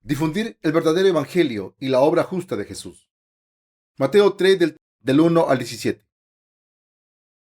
Difundir el verdadero evangelio y la obra justa de Jesús. Mateo 3 del 1 al 17.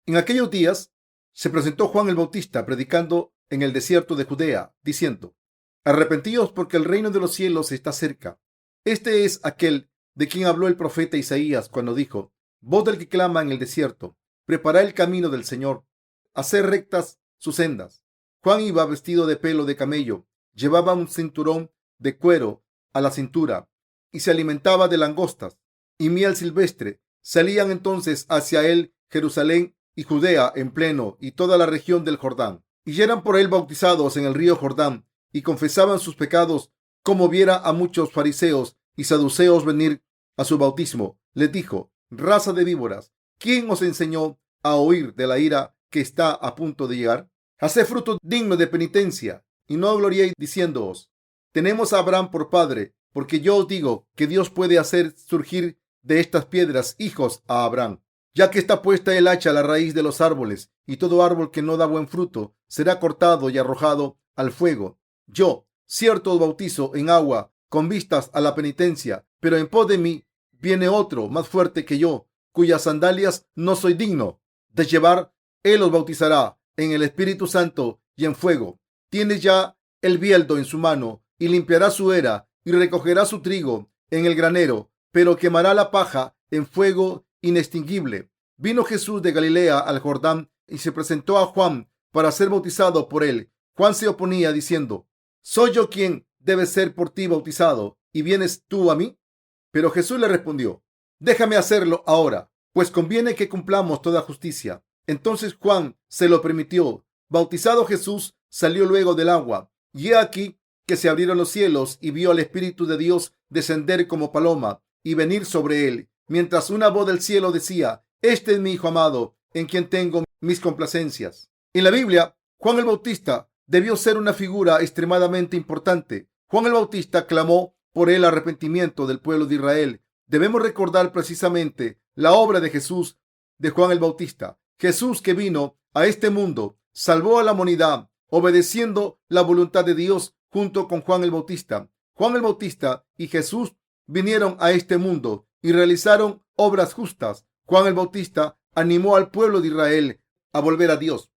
En aquellos días se presentó Juan el Bautista predicando en el desierto de Judea, diciendo: Arrepentíos porque el reino de los cielos está cerca. Este es aquel de quien habló el profeta Isaías cuando dijo: Voz del que clama en el desierto, preparad el camino del Señor, haced rectas sus sendas. Juan iba vestido de pelo de camello, llevaba un cinturón de cuero a la cintura y se alimentaba de langostas y miel silvestre. Salían entonces hacia él Jerusalén y Judea en pleno y toda la región del Jordán, y eran por él bautizados en el río Jordán, y confesaban sus pecados. Como viera a muchos fariseos y saduceos venir a su bautismo, les dijo: Raza de víboras, ¿quién os enseñó a huir de la ira que está a punto de llegar? Haced frutos dignos de penitencia, y no gloriéis diciéndoos: Tenemos a Abraham por padre, porque yo os digo que Dios puede hacer surgir de estas piedras hijos a Abraham. Ya que está puesta el hacha a la raíz de los árboles, y todo árbol que no da buen fruto será cortado y arrojado al fuego. Yo, cierto, os bautizo en agua con vistas a la penitencia, pero en pos de mí viene otro más fuerte que yo, cuyas sandalias no soy digno de llevar. Él os bautizará en el Espíritu Santo y en fuego. Tiene ya el bieldo en su mano, y limpiará su era, y recogerá su trigo en el granero, pero quemará la paja en fuego inextinguible. Vino Jesús de Galilea al Jordán y se presentó a Juan para ser bautizado por él. Juan se oponía diciendo: ¿Soy yo quien debe ser por ti bautizado, y vienes tú a mí? Pero Jesús le respondió: Déjame hacerlo ahora, pues conviene que cumplamos toda justicia. Entonces Juan se lo permitió. Bautizado Jesús, salió luego del agua, y he aquí que se abrieron los cielos, y vio al Espíritu de Dios descender como paloma y venir sobre él, mientras una voz del cielo decía: Este es mi Hijo amado, en quien tengo mis complacencias. En la Biblia, Juan el Bautista debió ser una figura extremadamente importante. Juan el Bautista clamó por el arrepentimiento del pueblo de Israel. Debemos recordar precisamente la obra de Jesús, de Juan el Bautista. Jesús, que vino a este mundo, salvó a la humanidad obedeciendo la voluntad de Dios junto con Juan el Bautista. Juan el Bautista y Jesús vinieron a este mundo y realizaron obras justas. Juan el Bautista animó al pueblo de Israel a volver a Dios.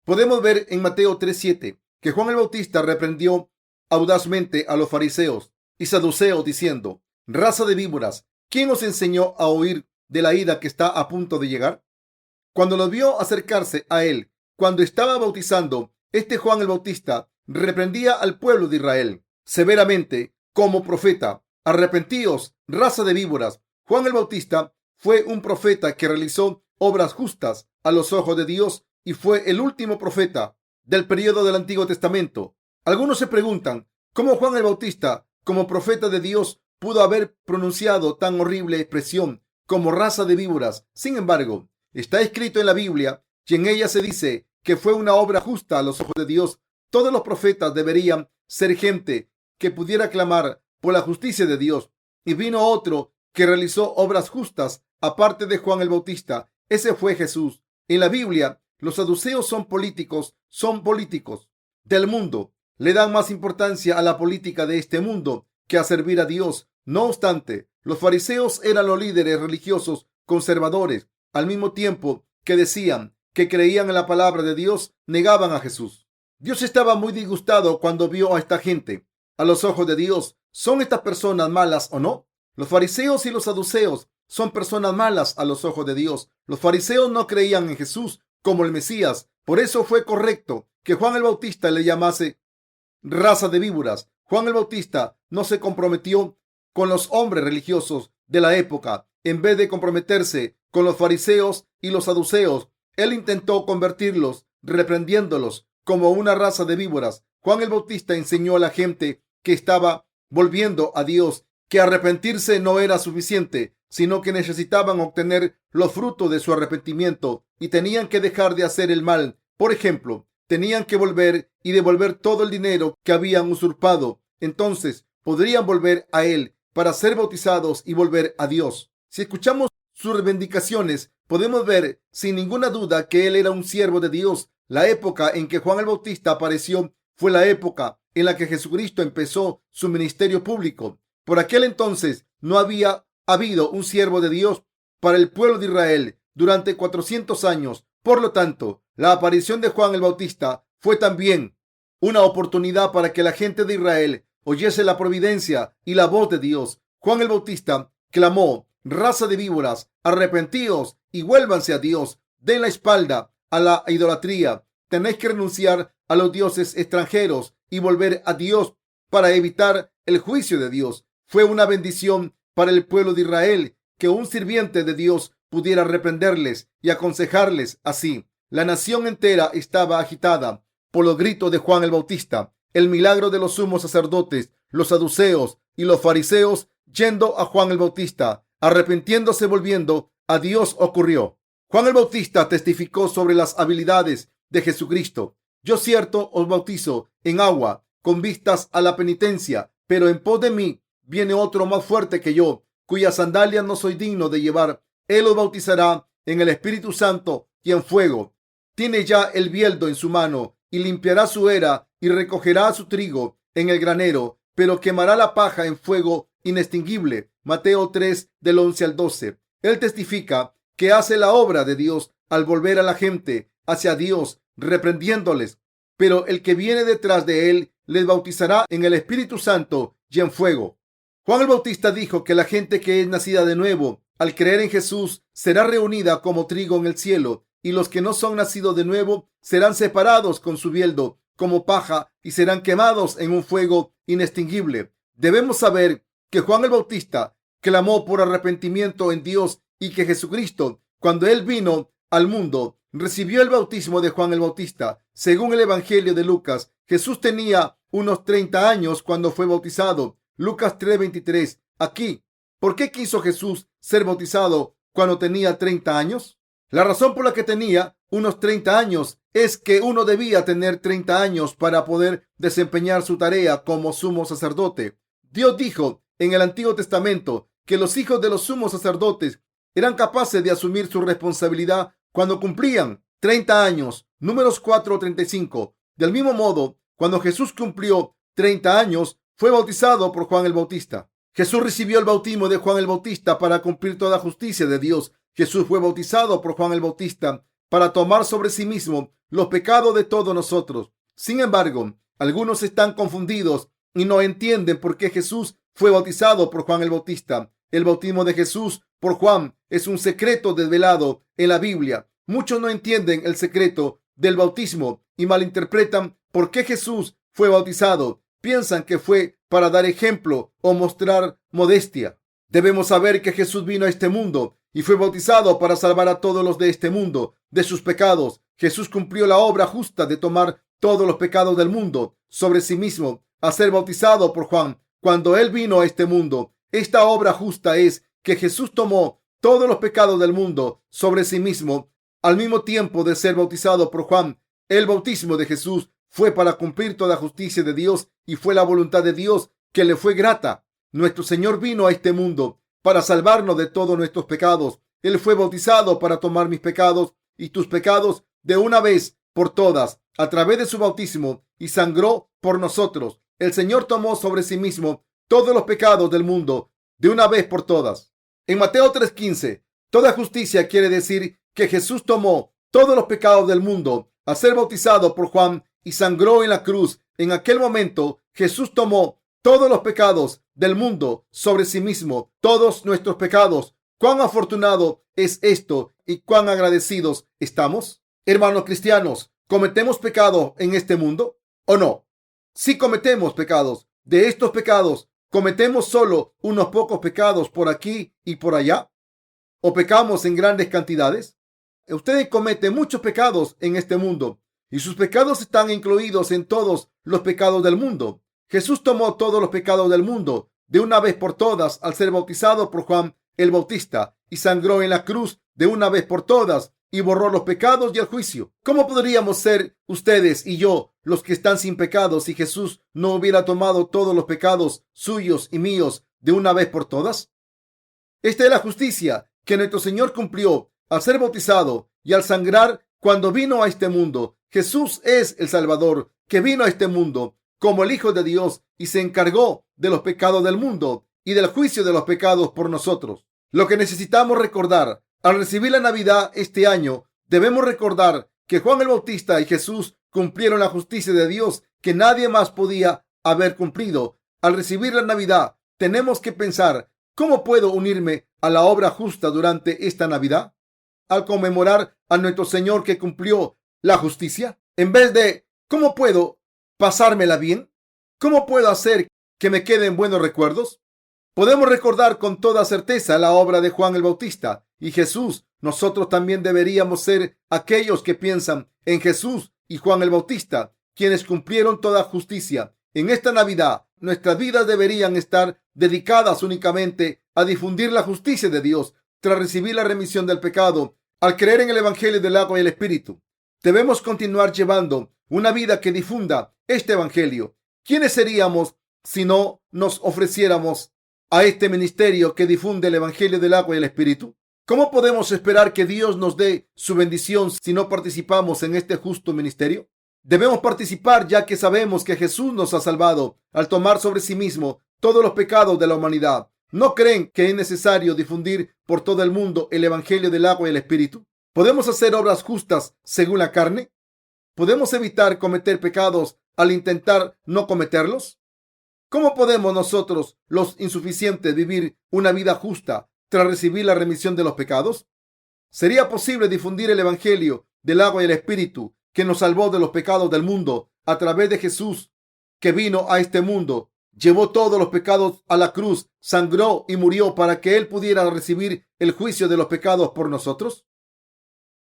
Podemos ver en Mateo 3:7 que Juan el Bautista reprendió audazmente a los fariseos y saduceos diciendo: Raza de víboras, ¿quién os enseñó a huir de la ira que está a punto de llegar? Cuando los vio acercarse a él, cuando estaba bautizando, Juan el Bautista reprendía al pueblo de Israel severamente como profeta. Arrepentíos, raza de víboras. Juan el Bautista fue un profeta que realizó obras justas a los ojos de Dios y fue el último profeta del período del Antiguo Testamento. Algunos se preguntan cómo Juan el Bautista, como profeta de Dios, pudo haber pronunciado tan horrible expresión como raza de víboras. Sin embargo, está escrito en la Biblia y en ella se dice que fue una obra justa a los ojos de Dios. Todos los profetas deberían ser gente que pudiera clamar por la justicia de Dios. Y vino otro que realizó obras justas aparte de Juan el Bautista. Ese fue Jesús. En la Biblia, los saduceos son políticos del mundo. Le dan más importancia a la política de este mundo que a servir a Dios. No obstante, los fariseos eran los líderes religiosos conservadores. Al mismo tiempo que decían que creían en la palabra de Dios, negaban a Jesús. Dios estaba muy disgustado cuando vio a esta gente. A los ojos de Dios, ¿son estas personas malas o no? Los fariseos y los saduceos son personas malas a los ojos de Dios. Los fariseos no creían en Jesús como el Mesías. Por eso fue correcto que Juan el Bautista le llamase raza de víboras. Juan el Bautista no se comprometió con los hombres religiosos de la época. En vez de comprometerse con los fariseos y los saduceos, él intentó convertirlos, reprendiéndolos como una raza de víboras. Juan el Bautista enseñó a la gente que estaba volviendo a Dios que arrepentirse no era suficiente, sino que necesitaban obtener los frutos de su arrepentimiento y tenían que dejar de hacer el mal. Por ejemplo, tenían que volver y devolver todo el dinero que habían usurpado. Entonces podrían volver a Él para ser bautizados y volver a Dios. Si escuchamos sus reivindicaciones, podemos ver sin ninguna duda que Él era un siervo de Dios. La época en que Juan el Bautista apareció fue la época en la que Jesucristo empezó su ministerio público. Por aquel entonces no había habido un siervo de Dios para el pueblo de Israel durante 400 años. Por lo tanto, la aparición de Juan el Bautista fue también una oportunidad para que la gente de Israel oyese la providencia y la voz de Dios. Juan el Bautista clamó: raza de víboras, arrepentíos y vuélvanse a Dios. Den la espalda a la idolatría. Tenéis que renunciar a los dioses extranjeros y volver a Dios para evitar el juicio de Dios. Fue una bendición para el pueblo de Israel que un sirviente de Dios pudiera reprenderles y aconsejarles así. La nación entera estaba agitada por los gritos de Juan el Bautista. El milagro de los sumos sacerdotes, los saduceos y los fariseos yendo a Juan el Bautista, arrepintiéndose, volviendo a Dios, ocurrió. Juan el Bautista testificó sobre las habilidades de Jesucristo. Yo cierto os bautizo en agua con vistas a la penitencia, pero en pos de mí viene otro más fuerte que yo, cuyas sandalias no soy digno de llevar. Él os bautizará en el Espíritu Santo y en fuego. Tiene ya el bieldo en su mano y limpiará su era y recogerá su trigo en el granero, pero quemará la paja en fuego inextinguible. Mateo 3, del 11 al 12. Él testifica que hace la obra de Dios al volver a la gente hacia Dios, reprendiéndoles. Pero el que viene detrás de él les bautizará en el Espíritu Santo y en fuego. Juan el Bautista dijo que la gente que es nacida de nuevo, al creer en Jesús, será reunida como trigo en el cielo, y los que no son nacidos de nuevo serán separados con su bieldo como paja y serán quemados en un fuego inextinguible. Debemos saber que Juan el Bautista clamó por arrepentimiento en Dios y que Jesucristo, cuando él vino al mundo, recibió el bautismo de Juan el Bautista. Según el Evangelio de Lucas, Jesús tenía unos 30 años cuando fue bautizado. Lucas 3:23. Aquí, ¿por qué quiso Jesús ser bautizado cuando tenía 30 años? La razón por la que tenía unos 30 años es que uno debía tener 30 años para poder desempeñar su tarea como sumo sacerdote. Dios dijo en el Antiguo Testamento que los hijos de los sumos sacerdotes eran capaces de asumir su responsabilidad cuando cumplían 30 años. Números 4:35. Del mismo modo, cuando Jesús cumplió 30 años, fue bautizado por Juan el Bautista. Jesús recibió el bautismo de Juan el Bautista para cumplir toda justicia de Dios. Jesús fue bautizado por Juan el Bautista para tomar sobre sí mismo los pecados de todos nosotros. Sin embargo, algunos están confundidos y no entienden por qué Jesús fue bautizado por Juan el Bautista. El bautismo de Jesús por Juan es un secreto desvelado en la Biblia. Muchos no entienden el secreto del bautismo y malinterpretan por qué Jesús fue bautizado. Piensan que fue para dar ejemplo o mostrar modestia. Debemos saber que Jesús vino a este mundo y fue bautizado para salvar a todos los de este mundo de sus pecados. Jesús cumplió la obra justa de tomar todos los pecados del mundo sobre sí mismo al ser bautizado por Juan. Cuando él vino a este mundo, esta obra justa es que Jesús tomó todos los pecados del mundo sobre sí mismo al mismo tiempo de ser bautizado por Juan. El bautismo de Jesús fue para cumplir toda justicia de Dios y fue la voluntad de Dios que le fue grata. Nuestro Señor vino a este mundo para salvarnos de todos nuestros pecados. Él fue bautizado para tomar mis pecados y tus pecados de una vez por todas a través de su bautismo y sangró por nosotros. El Señor tomó sobre sí mismo todos los pecados del mundo de una vez por todas. En Mateo 3:15, toda justicia quiere decir que Jesús tomó todos los pecados del mundo al ser bautizado por Juan y sangró en la cruz. En aquel momento, Jesús tomó todos los pecados del mundo sobre sí mismo, todos nuestros pecados. ¿Cuán afortunado es esto y cuán agradecidos estamos? Hermanos cristianos, ¿cometemos pecado en este mundo o no? Si cometemos pecados. De estos pecados, ¿cometemos solo unos pocos pecados por aquí y por allá? ¿O pecamos en grandes cantidades? Usted comete muchos pecados en este mundo y sus pecados están incluidos en todos los pecados del mundo. Jesús tomó todos los pecados del mundo de una vez por todas al ser bautizado por Juan el Bautista y sangró en la cruz de una vez por todas y borró los pecados y el juicio. ¿Cómo podríamos ser ustedes y yo los que están sin pecados si Jesús no hubiera tomado todos los pecados suyos y míos de una vez por todas? Esta es la justicia que nuestro Señor cumplió al ser bautizado y al sangrar cuando vino a este mundo. Jesús es el Salvador que vino a este mundo como el Hijo de Dios y se encargó de los pecados del mundo y del juicio de los pecados por nosotros. Lo que necesitamos recordar al recibir la Navidad este año, debemos recordar que Juan el Bautista y Jesús cumplieron la justicia de Dios que nadie más podía haber cumplido. Al recibir la Navidad, tenemos que pensar: ¿cómo puedo unirme a la obra justa durante esta Navidad? Al conmemorar a nuestro Señor que cumplió la justicia, en vez de ¿cómo puedo pasármela bien? ¿Cómo puedo hacer que me queden buenos recuerdos? Podemos recordar con toda certeza la obra de Juan el Bautista y Jesús. Nosotros también deberíamos ser aquellos que piensan en Jesús y Juan el Bautista, quienes cumplieron toda justicia. En esta Navidad, nuestras vidas deberían estar dedicadas únicamente a difundir la justicia de Dios tras recibir la remisión del pecado. Al creer en el Evangelio del agua y el Espíritu, debemos continuar llevando una vida que difunda este Evangelio. ¿Quiénes seríamos si no nos ofreciéramos a este ministerio que difunde el Evangelio del agua y el Espíritu? ¿Cómo podemos esperar que Dios nos dé su bendición si no participamos en este justo ministerio? Debemos participar, ya que sabemos que Jesús nos ha salvado al tomar sobre sí mismo todos los pecados de la humanidad. ¿No creen que es necesario difundir por todo el mundo el Evangelio del agua y el Espíritu? ¿Podemos hacer obras justas según la carne? ¿Podemos evitar cometer pecados al intentar no cometerlos? ¿Cómo podemos nosotros, los insuficientes, vivir una vida justa tras recibir la remisión de los pecados? ¿Sería posible difundir el Evangelio del agua y el Espíritu que nos salvó de los pecados del mundo a través de Jesús, que vino a este mundo, llevó todos los pecados a la cruz, sangró y murió para que Él pudiera recibir el juicio de los pecados por nosotros?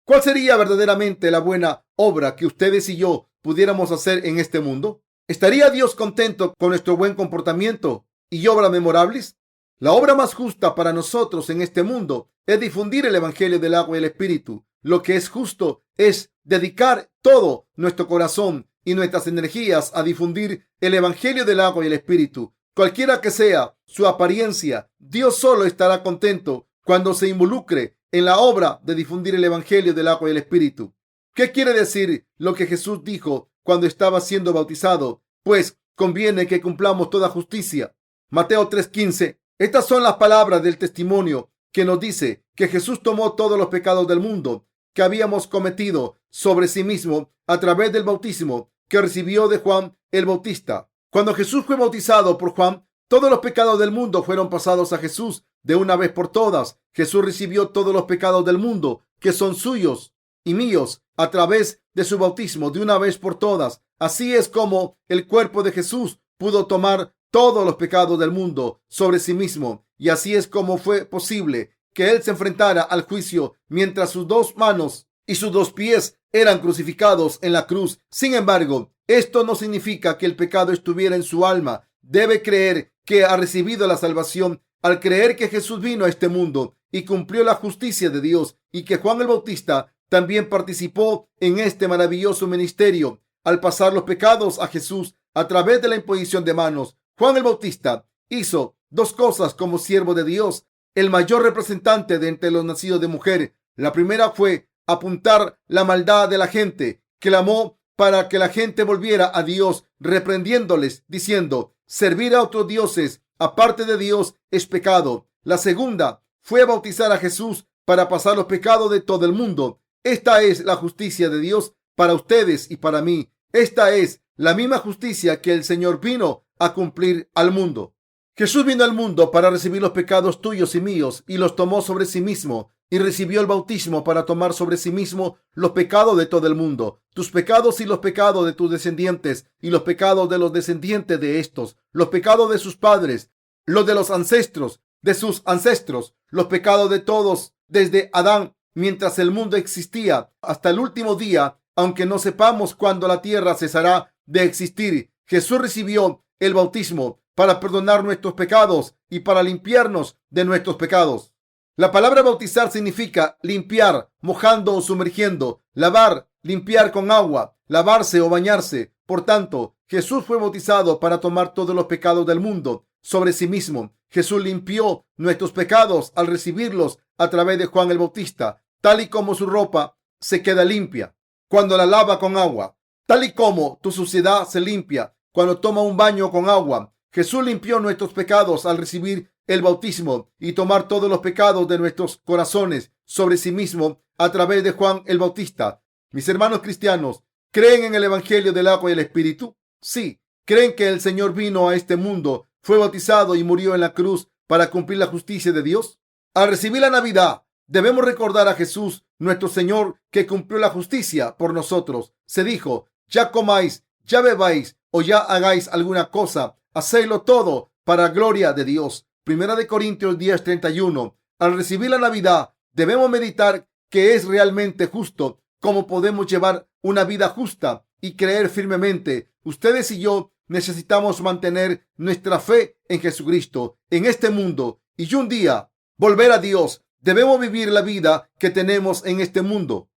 ¿Cuál sería verdaderamente la buena obra que ustedes y yo pudiéramos hacer en este mundo? ¿Estaría Dios contento con nuestro buen comportamiento y obras memorables? La obra más justa para nosotros en este mundo es difundir el Evangelio del agua y el Espíritu. Lo que es justo es dedicar todo nuestro corazón y nuestras energías a difundir el Evangelio del agua y el Espíritu. Cualquiera que sea su apariencia, Dios solo estará contento cuando se involucre en la obra de difundir el Evangelio del agua y el Espíritu. ¿Qué quiere decir lo que Jesús dijo cuando estaba siendo bautizado? Pues conviene que cumplamos toda justicia. Mateo 3:15. Estas son las palabras del testimonio que nos dice que Jesús tomó todos los pecados del mundo que habíamos cometido sobre sí mismo a través del bautismo que recibió de Juan el Bautista. Cuando Jesús fue bautizado por Juan, todos los pecados del mundo fueron pasados a Jesús de una vez por todas. Jesús recibió todos los pecados del mundo que son suyos y míos a través de su bautismo de una vez por todas. Así es como el cuerpo de Jesús pudo tomar todos los pecados del mundo sobre sí mismo, y así es como fue posible que Él se enfrentara al juicio mientras sus dos manos y sus dos pies eran crucificados en la cruz. Sin embargo, esto no significa que el pecado estuviera en su alma. Debe creer que ha recibido la salvación al creer que Jesús vino a este mundo y cumplió la justicia de Dios, y que Juan el Bautista también participó en este maravilloso ministerio al pasar los pecados a Jesús a través de la imposición de manos. Juan el Bautista hizo dos cosas como siervo de Dios, el mayor representante de entre los nacidos de mujer. La primera fue apuntar la maldad de la gente. Clamó para que la gente volviera a Dios, reprendiéndoles, diciendo: servir a otros dioses aparte de Dios es pecado. La segunda fue bautizar a Jesús para pasar los pecados de todo el mundo. Esta es la justicia de Dios para ustedes y para mí. Esta es la misma justicia que el Señor vino a cumplir al mundo. Jesús vino al mundo para recibir los pecados tuyos y míos y los tomó sobre sí mismo, y recibió el bautismo para tomar sobre sí mismo los pecados de todo el mundo, tus pecados y los pecados de tus descendientes y los pecados de los descendientes de estos, los pecados de sus padres, los de los ancestros, de sus ancestros, los pecados de todos desde Adán mientras el mundo existía hasta el último día, aunque no sepamos cuándo la tierra cesará de existir. Jesús recibió el bautismo para perdonar nuestros pecados y para limpiarnos de nuestros pecados. La palabra bautizar significa limpiar, mojando o sumergiendo, lavar, limpiar con agua, lavarse o bañarse. Por tanto, Jesús fue bautizado para tomar todos los pecados del mundo sobre sí mismo. Jesús limpió nuestros pecados al recibirlos a través de Juan el Bautista, tal y como su ropa se queda limpia cuando la lava con agua, tal y como tu suciedad se limpia cuando toma un baño con agua. Jesús limpió nuestros pecados al recibir el bautismo y tomar todos los pecados de nuestros corazones sobre sí mismo a través de Juan el Bautista. Mis hermanos cristianos, ¿creen en el Evangelio del agua y el Espíritu? Sí. ¿Creen que el Señor vino a este mundo, fue bautizado y murió en la cruz para cumplir la justicia de Dios? Al recibir la Navidad, debemos recordar a Jesús, nuestro Señor, que cumplió la justicia por nosotros. Se dijo: ya comáis, ya bebáis o ya hagáis alguna cosa, hacedlo todo para gloria de Dios. Primera de Corintios 10:31. Al recibir la Navidad, debemos meditar que es realmente justo, cómo podemos llevar una vida justa y creer firmemente. Ustedes y yo necesitamos mantener nuestra fe en Jesucristo en este mundo y un día volver a Dios. Debemos vivir la vida que tenemos en este mundo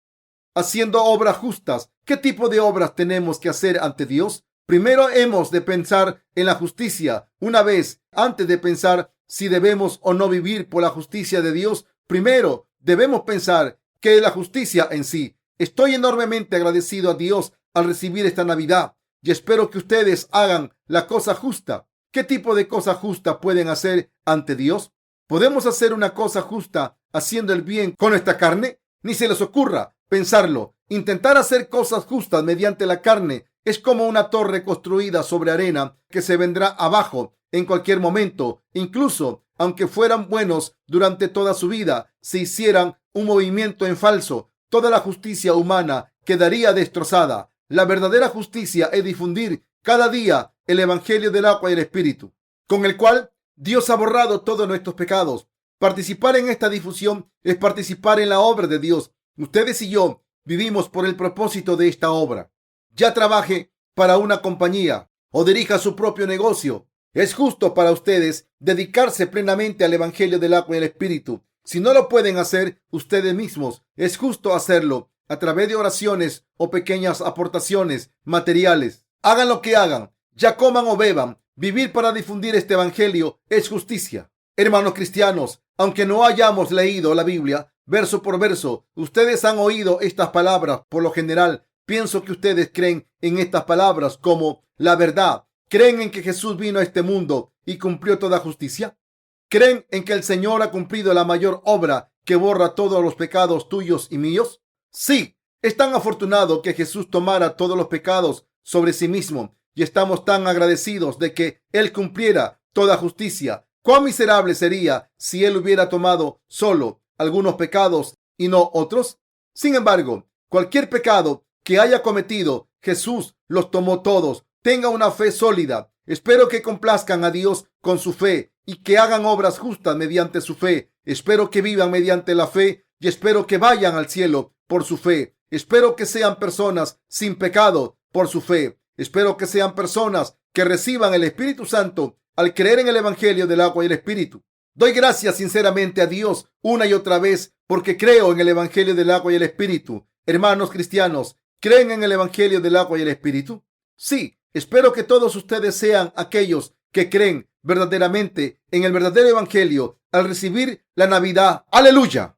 haciendo obras justas. ¿Qué tipo de obras tenemos que hacer ante Dios? Primero hemos de pensar en la justicia. Una vez, antes de pensar si debemos o no vivir por la justicia de Dios, primero debemos pensar que es la justicia en sí. Estoy enormemente agradecido a Dios al recibir esta Navidad y espero que ustedes hagan la cosa justa. ¿Qué tipo de cosa justa pueden hacer ante Dios? ¿Podemos hacer una cosa justa haciendo el bien con nuestra carne? Ni se les ocurra pensarlo. Intentar hacer cosas justas mediante la carne es como una torre construida sobre arena que se vendrá abajo en cualquier momento. Incluso aunque fueran buenos durante toda su vida, si hicieran un movimiento en falso, toda la justicia humana quedaría destrozada. La verdadera justicia es difundir cada día el Evangelio del agua y el Espíritu, con el cual Dios ha borrado todos nuestros pecados. Participar en esta difusión es participar en la obra de Dios. Ustedes y yo vivimos por el propósito de esta obra. Ya trabaje para una compañía o dirija su propio negocio. Es justo para ustedes dedicarse plenamente al Evangelio del agua y el Espíritu. Si no lo pueden hacer ustedes mismos, es justo hacerlo a través de oraciones o pequeñas aportaciones materiales. Hagan lo que hagan, ya coman o beban, vivir para difundir este Evangelio es justicia. Hermanos cristianos, aunque no hayamos leído la Biblia verso por verso, ustedes han oído estas palabras. Por lo general, pienso que ustedes creen en estas palabras como la verdad. ¿Creen en que Jesús vino a este mundo y cumplió toda justicia? ¿Creen en que el Señor ha cumplido la mayor obra que borra todos los pecados tuyos y míos? Sí, es tan afortunado que Jesús tomara todos los pecados sobre sí mismo y estamos tan agradecidos de que Él cumpliera toda justicia. ¿Cuán miserable sería si Él hubiera tomado solo algunos pecados y no otros? Sin embargo, cualquier pecado que haya cometido, Jesús los tomó todos. Tenga una fe sólida. Espero que complazcan a Dios con su fe y que hagan obras justas mediante su fe. Espero que vivan mediante la fe y espero que vayan al cielo por su fe. Espero que sean personas sin pecado por su fe. Espero que sean personas que reciban el Espíritu Santo al creer en el Evangelio del agua y el Espíritu. Doy gracias sinceramente a Dios una y otra vez porque creo en el Evangelio del agua y el Espíritu. Hermanos cristianos, ¿creen en el Evangelio del agua y el Espíritu? Sí, espero que todos ustedes sean aquellos que creen verdaderamente en el verdadero Evangelio al recibir la Navidad. ¡Aleluya!